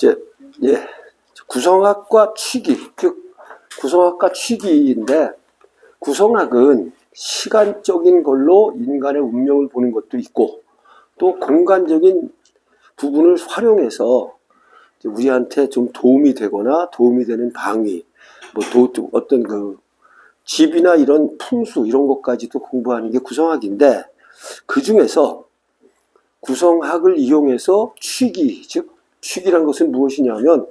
이제 예, 구성학과 취기, 즉 구성학과 취기인데, 구성학은 시간적인 걸로 인간의 운명을 보는 것도 있고, 또 공간적인 부분을 활용해서 우리한테 좀 도움이 되거나 도움이 되는 방위, 어떤 그 집이나 이런 풍수 이런 것까지도 공부하는 게 구성학인데, 그 중에서 구성학을 이용해서 취기, 즉 취기란 것은 무엇이냐면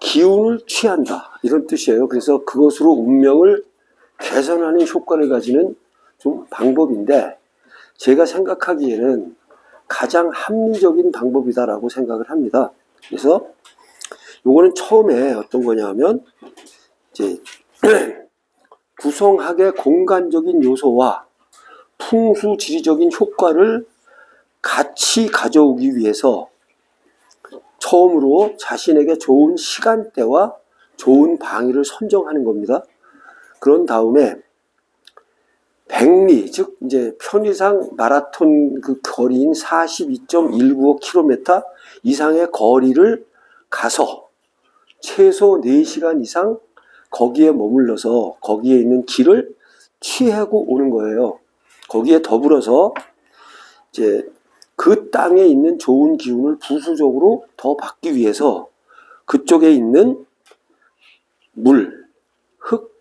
기운을 취한다 이런 뜻이에요. 그래서 그것으로 운명을 개선하는 효과를 가지는 좀 방법인데, 제가 생각하기에는 가장 합리적인 방법이다라고 생각을 합니다. 그래서 요거는 처음에 어떤 거냐면 이제 구성학의 공간적인 요소와 풍수 지리적인 효과를 같이 가져오기 위해서 처음으로 자신에게 좋은 시간대와 좋은 방위를 선정하는 겁니다. 그런 다음에 백리, 즉 이제 편의상 마라톤 그 거리인 42.195km 이상의 거리를 가서 최소 4시간 이상 거기에 머물러서 거기에 있는 길을 취하고 오는 거예요. 거기에 더불어서 이제 그 땅에 있는 좋은 기운을 부수적으로 더 받기 위해서 그쪽에 있는 물, 흙,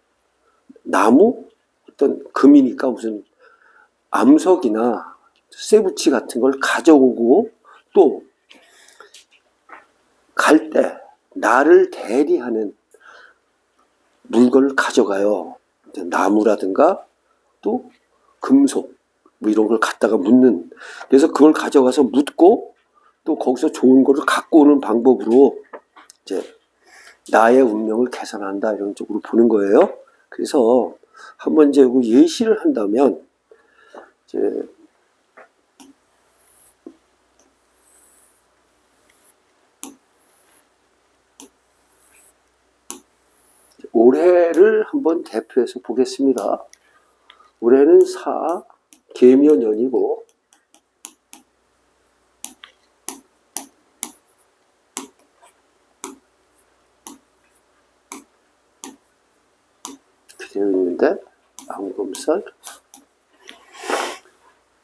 나무, 어떤 금이니까 무슨 암석이나 쇠붙이 같은 걸 가져오고, 또 갈 때 나를 대리하는 물건을 가져가요. 나무라든가 또 금속 뭐 이런 걸 갖다가 묻는, 그래서 그걸 가져가서 묻고 또 거기서 좋은 거를 갖고 오는 방법으로 이제 나의 운명을 개선한다 이런 쪽으로 보는 거예요. 그래서 한번 이제 예시를 한다면, 이제 올해를 한번 대표해서 보겠습니다. 올해는 개묘년이고, 되어 있는데 안검살,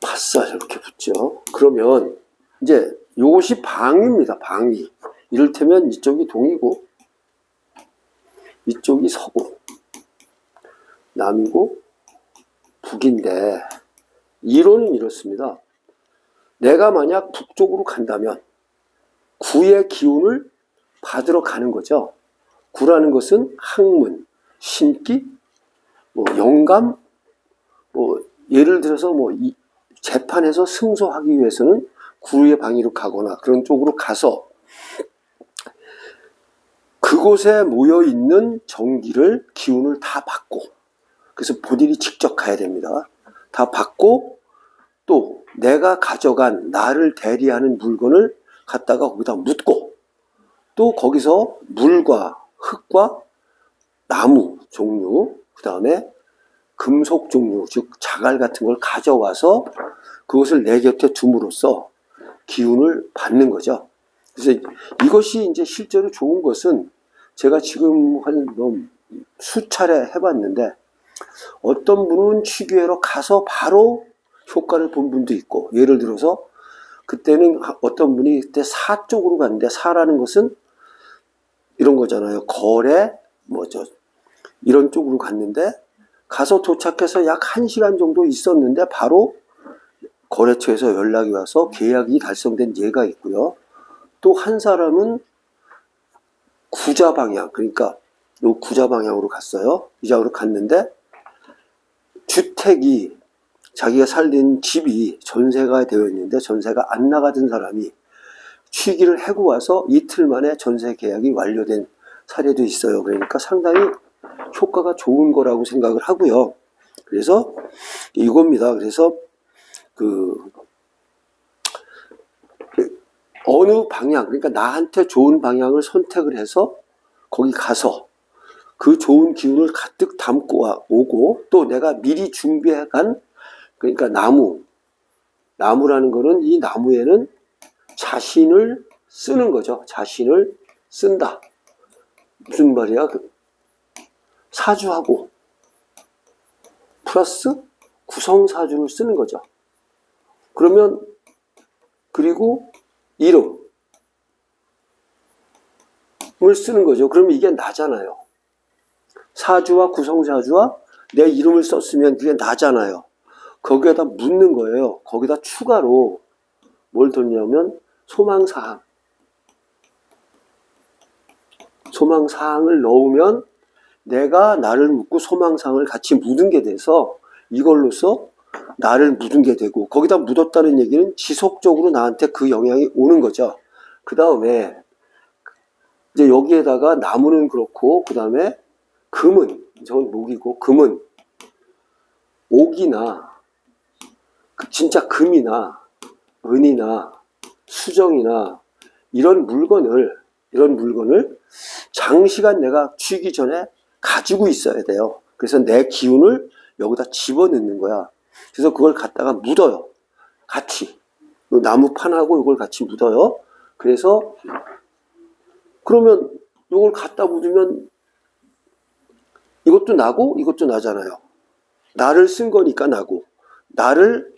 팥살 이렇게 붙죠. 그러면 이제 이것이 방위입니다. 방위. 이를테면 이쪽이 동이고 이쪽이 서고 남이고 북인데, 이론은 이렇습니다. 내가 만약 북쪽으로 간다면 구의 기운을 받으러 가는 거죠. 구라는 것은 학문, 신기, 영감, 예를 들어서 이 재판에서 승소하기 위해서는 구의 방위로 가거나 그런 쪽으로 가서 그곳에 모여있는 정기를, 기운을 다 받고, 그래서 본인이 직접 가야 됩니다. 다 받고, 또 내가 가져간 나를 대리하는 물건을 갖다가 거기다 묻고, 또 거기서 물과 흙과 나무 종류, 그 다음에 금속 종류, 즉 자갈 같은 걸 가져와서 그것을 내 곁에 둠으로써 기운을 받는 거죠. 그래서 이것이 이제 실제로 좋은 것은, 제가 지금 한 수차례 해봤는데, 어떤 분은 취기회로 가서 바로 효과를 본 분도 있고, 예를 들어서 그때는 어떤 분이 그때 사 쪽으로 갔는데, 사라는 것은 이런 거잖아요. 거래, 이런 쪽으로 갔는데, 가서 도착해서 약 1시간 정도 있었는데 바로 거래처에서 연락이 와서 계약이 달성된 예가 있고요. 또 한 사람은 구자 방향, 그러니까 요 구자 방향으로 갔어요. 이장으로 갔는데 주택이, 자기가 살던 집이 전세가 되어 있는데 전세가 안 나가던 사람이 취기를 해고 와서 이틀 만에 전세 계약이 완료된 사례도 있어요. 그러니까 상당히 효과가 좋은 거라고 생각을 하고요. 그래서 이겁니다. 그래서 어느 방향, 그러니까 나한테 좋은 방향을 선택을 해서 거기 가서 그 좋은 기운을 가득 담고 오고, 또 내가 미리 준비해 간, 그러니까 나무라는 거는, 이 나무에는 자신을 쓰는 거죠. 자신을 쓴다. 무슨 말이야? 사주하고 플러스 구성사주를 쓰는 거죠. 그러면 그리고 이름을 쓰는 거죠. 그러면 이게 나잖아요. 사주와 구성사주와 내 이름을 썼으면 그게 나잖아요. 거기에다 묻는 거예요. 거기다 추가로 뭘 뒀냐면 소망사항. 소망사항을 넣으면 내가 나를 묻고 소망사항을 같이 묻은 게 돼서 이걸로써 나를 묻은 게 되고, 거기다 묻었다는 얘기는 지속적으로 나한테 그 영향이 오는 거죠. 그 다음에 이제 여기에다가 나무는 그렇고, 그 다음에 금은, 저건 목이고, 금은 옥이나 진짜 금이나 은이나 수정이나 이런 물건을 장시간 내가 취기 전에 가지고 있어야 돼요. 그래서 내 기운을 여기다 집어넣는 거야. 그래서 그걸 갖다가 묻어요. 같이. 나무판하고 이걸 같이 묻어요. 그래서 그러면 이걸 갖다 묻으면 이것도 나고 이것도 나잖아요. 나를 쓴 거니까 나고, 나를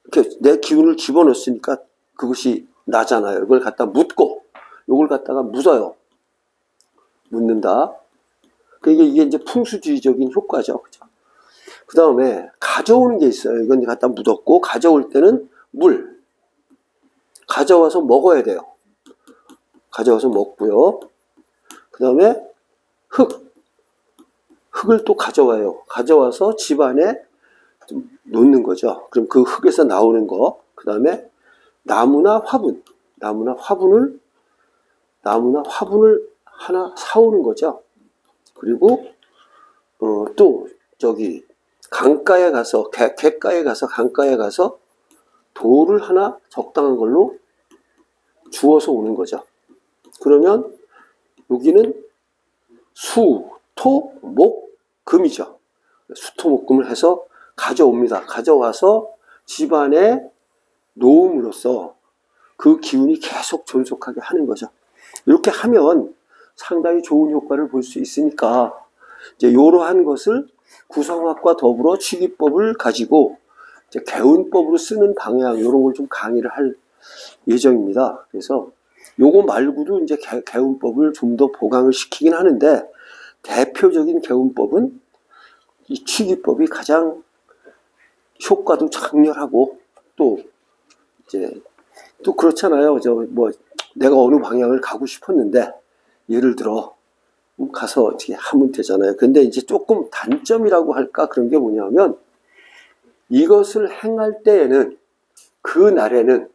이렇게 내 기운을 집어넣었으니까 그것이 나잖아요. 이걸 갖다 묻고 이걸 갖다가 묻어요. 묻는다. 그러니까 이게 이제 풍수주의적인 효과죠. 그죠? 그 다음에 가져오는 게 있어요. 이건 갖다 묻었고, 가져올 때는 물. 가져와서 먹어야 돼요. 가져와서 먹고요. 그 다음에 흙. 흙을 또 가져와요. 가져와서 집안에 좀 놓는 거죠. 그럼 그 흙에서 나오는 거. 그 다음에 나무나 화분. 나무나 화분을 하나 사오는 거죠. 그리고 또 저기 강가에 가서 갯가에 가서 강가에 가서 돌을 하나 적당한 걸로 주워서 오는 거죠. 그러면 여기는 수, 토, 목, 금이죠. 수, 토, 목, 금을 해서 가져옵니다. 가져와서 집안에 놓음으로써 그 기운이 계속 존속하게 하는 거죠. 이렇게 하면 상당히 좋은 효과를 볼 수 있으니까 이제 이러한 것을 구성학과 더불어 취기법을 가지고 이제 개운법으로 쓰는 방향, 이런 걸 좀 강의를 할 예정입니다. 그래서 요거 말고도 이제 개운법을 좀 더 보강을 시키긴 하는데, 대표적인 개운법은 이 취기법이 가장 효과도 장렬하고, 또 이제 또 그렇잖아요. 내가 어느 방향을 가고 싶었는데, 예를 들어 가서 어떻게 하면 되잖아요. 근데 이제 조금 단점이라고 할까, 그런 게 뭐냐면, 이것을 행할 때에는 그날에는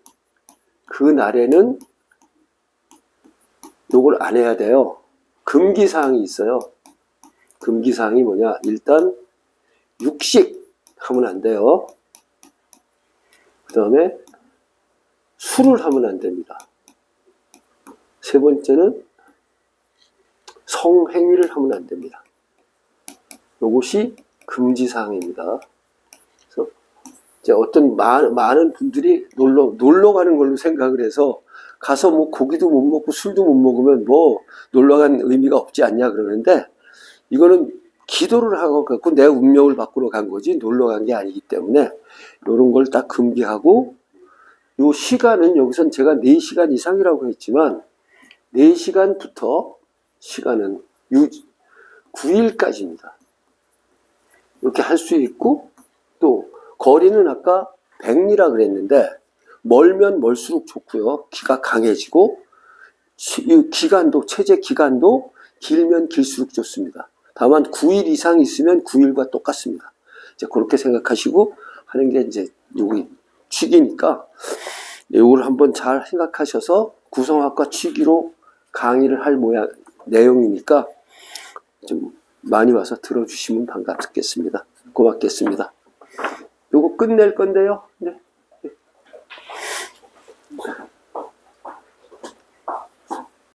요걸 안 해야 돼요. 금기사항이 있어요. 금기사항이 뭐냐? 일단 육식 하면 안 돼요. 그 다음에 술을 하면 안 됩니다. 세 번째는 성행위를 하면 안 됩니다. 이것이 금지사항입니다. 그래서 이제 어떤 많은 분들이 놀러 가는 걸로 생각을 해서, 가서 뭐 고기도 못 먹고 술도 못 먹으면 뭐 놀러 간 의미가 없지 않냐 그러는데, 이거는 기도를 하고 갖고 내 운명을 바꾸러 간 거지 놀러 간 게 아니기 때문에 이런 걸 딱 금기하고, 요 시간은 여기선 제가 4시간 이상이라고 했지만 4시간부터 시간은 9일까지입니다. 이렇게 할 수 있고, 또 거리는 아까 100리라 그랬는데 멀면 멀수록 좋고요. 기가 강해지고, 기간도, 체제 기간도 길면 길수록 좋습니다. 다만 9일 이상 있으면 9일과 똑같습니다. 이제 그렇게 생각하시고 하는 게 이제 여기 취기니까, 이걸 한번 잘 생각하셔서 구성학과 취기로 강의를 할 내용이니까 좀 많이 와서 들어주시면 반갑겠습니다. 고맙겠습니다. 요거 끝낼 건데요. 네.